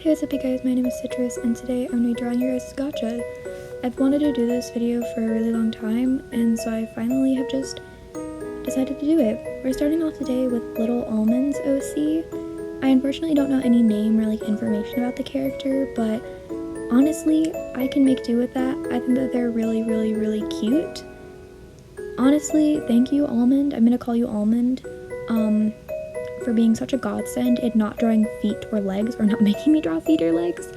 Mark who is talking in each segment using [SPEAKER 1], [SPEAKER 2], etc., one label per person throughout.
[SPEAKER 1] Hey, what's up you guys, my name is Citrus, and today I'm going to be drawing your guys' gacha. I've wanted to do this video for a really long time, and so I finally have just decided to do it. We're starting off today with Little Almond's OC. I unfortunately don't know any name or information about the character, but honestly, I can make do with that. I think that they're really cute. Honestly, thank you, Almond. I'm going to call you Almond. For being such a godsend in not drawing feet or legs, or not making me draw feet or legs.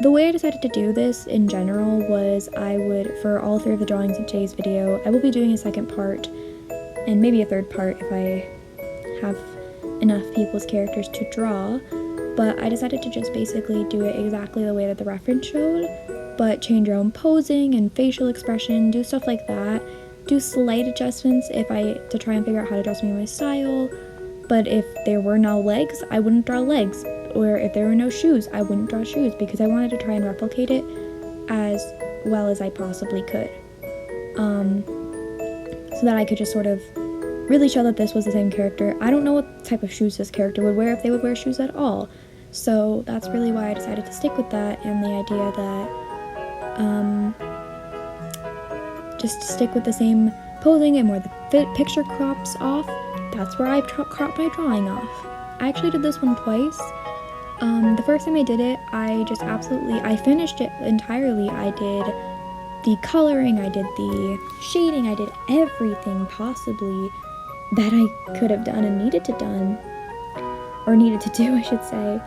[SPEAKER 1] The way I decided to do this in general was I would, for all three of the drawings in today's video, I will be doing a second part, and maybe a third part if I have enough people's characters to draw, but I decided to just basically do it exactly the way that the reference showed, but change your own posing and facial expression, do stuff like that, do slight adjustments to try and figure out how to dress me in my style. But if there were no legs, I wouldn't draw legs. Or if there were no shoes, I wouldn't draw shoes, because I wanted to try and replicate it as well as I possibly could. So that I could just sort of really show that this was the same character. I don't know what type of shoes this character would wear, if they would wear shoes at all. So that's really why I decided to stick with that, and the idea that just stick with the same posing, and where the picture crops off, that's where I cropped my drawing off. I actually did this one twice. The first time I did it, I finished it entirely. I did the coloring, I did the shading, I did everything possibly that I could have done and needed to do, I should say.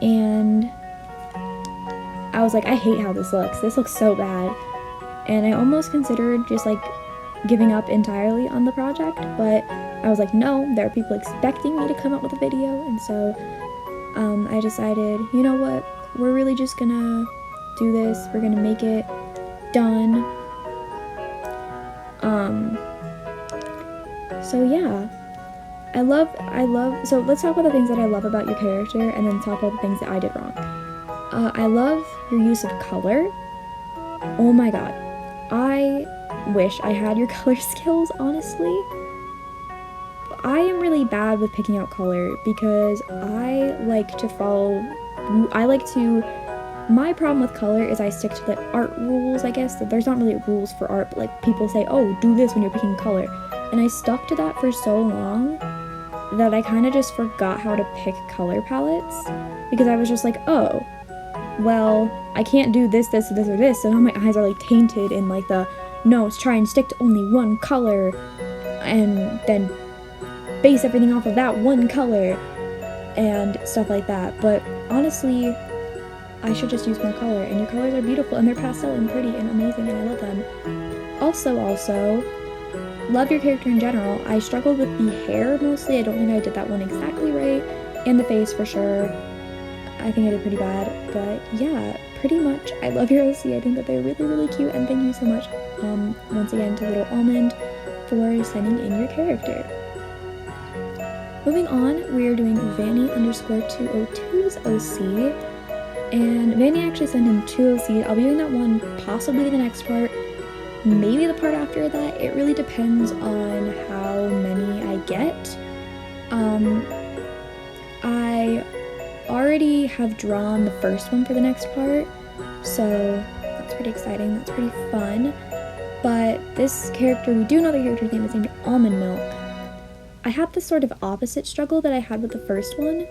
[SPEAKER 1] And I was like, I hate how this looks. This looks so bad. And I almost considered just giving up entirely on the project, but I was like, no, there are people expecting me to come up with a video, and so I decided, you know what, we're really just gonna do this, we're gonna make it done. So yeah, so let's talk about the things that I love about your character, and then talk about the things that I did wrong. I love your use of color. Oh my god, I wish I had your color skills, honestly. I am really bad with picking out color because my problem with color is I stick to the art rules, I guess. There's not really rules for art, but people say, oh, do this when you're picking color. And I stuck to that for so long that I kind of just forgot how to pick color palettes, because I was just like, oh, well, I can't do this, or this, so now my eyes are tainted in no, try and stick to only one color, and then base everything off of that one color, and stuff like that. But honestly, I should just use more color, and your colors are beautiful, and they're pastel and pretty and amazing, and I love them. Also, love your character in general. I struggled with the hair mostly. I don't think I did that one exactly right, and the face for sure. I think I did pretty bad, but yeah, pretty much I love your OC. I think that they're really cute, and thank you so much once again to Little Almond for sending in your character. Moving on, we are doing Vanny_202's OC, and Vanny actually sent in 2 OCs. I'll be doing that one possibly the next part, maybe the part after that. It really depends on how many I get. I already have drawn the first one for the next part, so that's pretty exciting, that's pretty fun. But this character, we do know the character's name is named Almond Milk. I have this sort of opposite struggle that I had with the first one.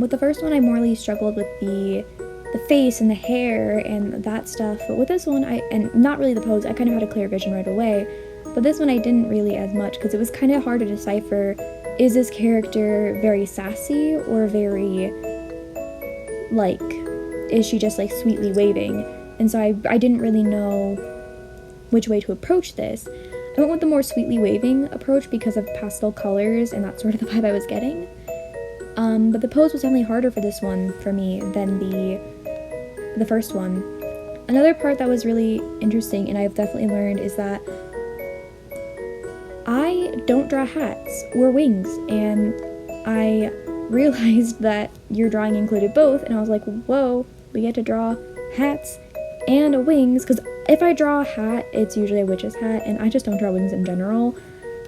[SPEAKER 1] With the first one, I morely struggled with the face and the hair and that stuff, but with this one, and not really the pose, I kind of had a clear vision right away, but this one I didn't really as much, because it was kind of hard to decipher, is this character very sassy, or very, is she just sweetly waving? And so I didn't really know which way to approach this. I went with the more sweetly waving approach because of pastel colors, and that's sort of the vibe I was getting. But the pose was definitely harder for this one for me than the first one. Another part that was really interesting, and I've definitely learned, is that I don't draw hats or wings, and I realized that your drawing included both, and I was like, whoa, we get to draw hats and wings, because if I draw a hat, it's usually a witch's hat, and I just don't draw wings in general.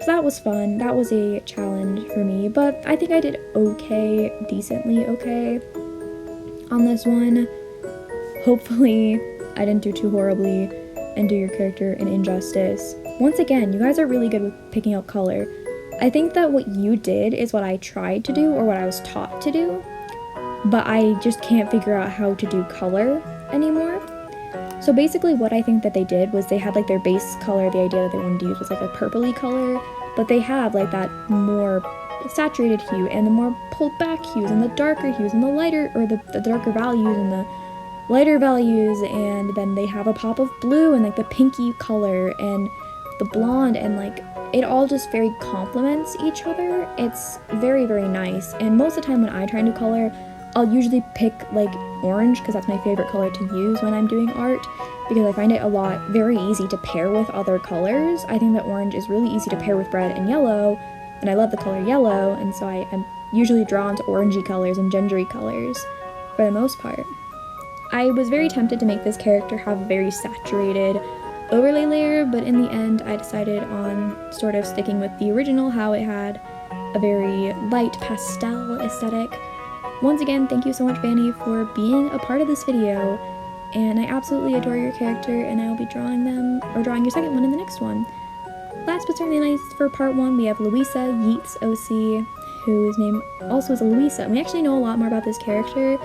[SPEAKER 1] So that was fun. That was a challenge for me, but I think I did okay, decently okay on this one. Hopefully I didn't do too horribly and do your character an injustice. Once again, you guys are really good with picking out color. I think that what you did is what I tried to do or what I was taught to do, but I just can't figure out how to do color anymore. So basically what I think that they did was they had like their base color, the idea that they wanted to use was like a purpley color, but they have like that more saturated hue and the more pulled back hues and the darker hues and the lighter, or the darker values and the lighter values, and then they have a pop of blue and like the pinky color and the blonde, and like it all just very complements each other. It's very, very nice. And most of the time when I try and do color, I'll usually pick like orange because that's my favorite color to use when I'm doing art, because I find it very easy to pair with other colors. I think that orange is really easy to pair with red and yellow, and I love the color yellow, and so I am usually drawn to orangey colors and gingery colors for the most part. I was very tempted to make this character have a very saturated overlay layer, but in the end I decided on sort of sticking with the original, how it had a very light pastel aesthetic. Once again, thank you so much, Vanny, for being a part of this video, and I absolutely adore your character, and I will be drawing your second one in the next one. Last but certainly least, for part 1, we have Louisa Yeats OC, whose name also is Louisa. We actually know a lot more about this character.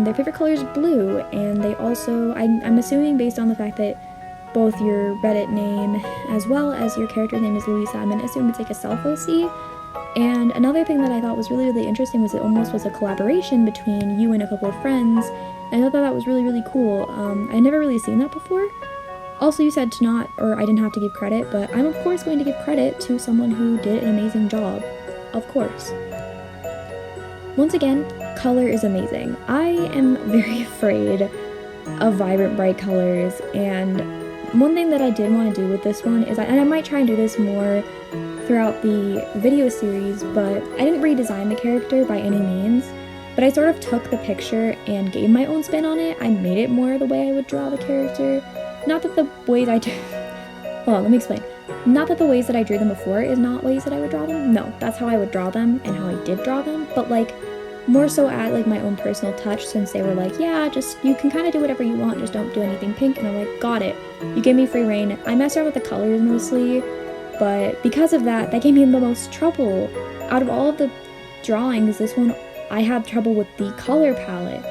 [SPEAKER 1] Their favorite color is blue, and they also, I'm assuming based on the fact that both your Reddit name as well as your character's name is Louisa, I'm going to assume it's like a self-OC. And another thing that I thought was really, really interesting was it almost was a collaboration between you and a couple of friends. And I thought that was really, really cool. I'd never really seen that before. Also, you said I didn't have to give credit, but I'm of course going to give credit to someone who did an amazing job. Of course. Once again, color is amazing. I am very afraid of vibrant, bright colors, and one thing that I did want to do with this one is, and I might try and do this more throughout the video series, but I didn't redesign the character by any means, but I sort of took the picture and gave my own spin on it. I made it more the way I would draw the character. Not that the ways I do... Hold on, let me explain. Not that the ways that I drew them before is not ways that I would draw them. No, that's how I would draw them and how I did draw them, but like more so add like my own personal touch, since they were like, yeah, just you can kind of do whatever you want, just don't do anything pink. And I'm like, got it. You gave me free reign. I messed around with the colors mostly, but because of that gave me the most trouble. Out of all of the drawings, this one I had trouble with the color palette.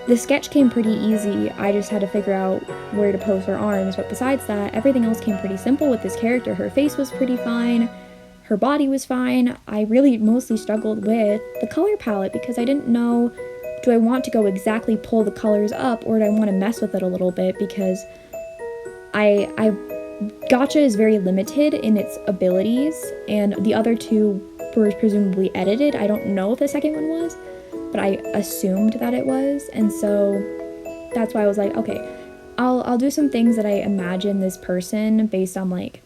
[SPEAKER 1] The sketch came pretty easy. I just had to figure out where to pose her arms, but besides that, everything else came pretty simple with this character. Her face was pretty fine. Her body was fine. I really mostly struggled with the color palette because I didn't know, do I want to go exactly pull the colors up, or do I want to mess with it a little bit, because Gacha is very limited in its abilities, and the other two were presumably edited. I don't know if the second one was, but I assumed that it was, and so that's why I was like, okay, I'll do some things that I imagine this person based on like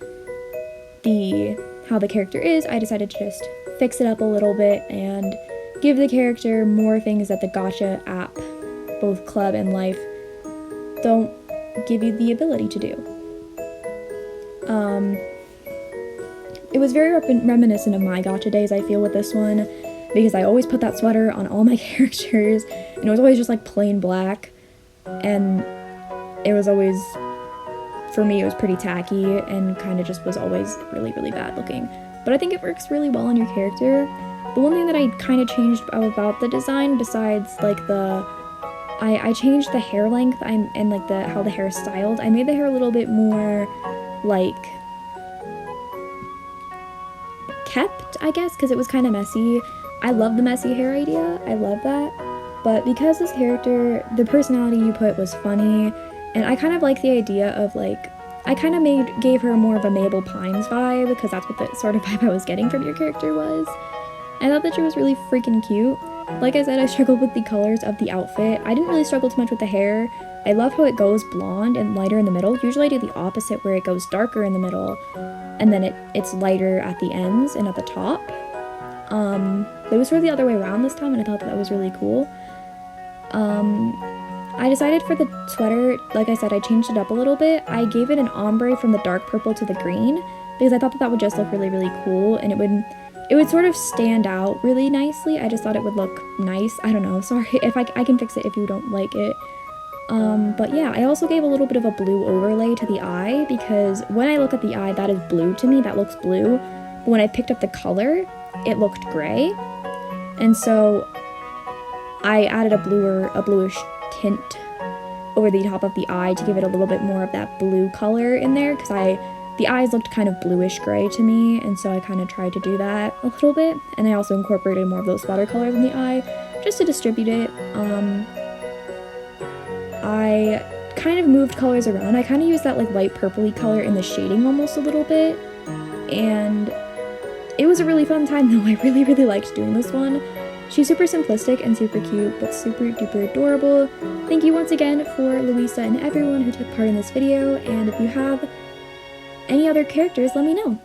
[SPEAKER 1] how the character is. I decided to just fix it up a little bit and give the character more things that the Gacha app, both Club and Life, don't give you the ability to do. It was very reminiscent of my Gacha days, I feel, with this one, because I always put that sweater on all my characters, and it was always just like plain black, and it was always, for me, it was pretty tacky and kind of just was always really, really bad looking. But I think it works really well on your character. The one thing that I kind of changed about the design, besides like I changed the hair length and like how the hair is styled. I made the hair a little bit more like kept, I guess, because it was kind of messy. I love the messy hair idea. I love that. But because this character, the personality you put was funny, and I kind of like the idea of like, I kind of gave her more of a Mabel Pines vibe, because that's what the sort of vibe I was getting from your character was. I thought that she was really freaking cute. Like I said, I struggled with the colors of the outfit. I didn't really struggle too much with the hair. I love how it goes blonde and lighter in the middle. Usually I do the opposite, where it goes darker in the middle and then it's lighter at the ends and at the top. It was sort of the other way around this time, and I thought that was really cool. I decided for the sweater, like I said, I changed it up a little bit. I gave it an ombre from the dark purple to the green, because I thought that that would just look really, really cool, and it would sort of stand out really nicely. I just thought it would look nice. I don't know. Sorry if I can fix it if you don't like it. But yeah, I also gave a little bit of a blue overlay to the eye because when I look at the eye, that is blue to me. That looks blue. But when I picked up the color, it looked gray. And so I added a bluish tint over the top of the eye to give it a little bit more of that blue color in there because the eyes looked kind of bluish gray to me, and so I kind of tried to do that a little bit. And I also incorporated more of those watercolors in the eye just to distribute it. I kind of moved colors around. I kind of used that like light purpley color in the shading almost a little bit, and it was a really fun time though. I really, really liked doing this one. She's super simplistic and super cute, but super duper adorable. Thank you once again for Louisa and everyone who took part in this video, and if you have any other characters, let me know.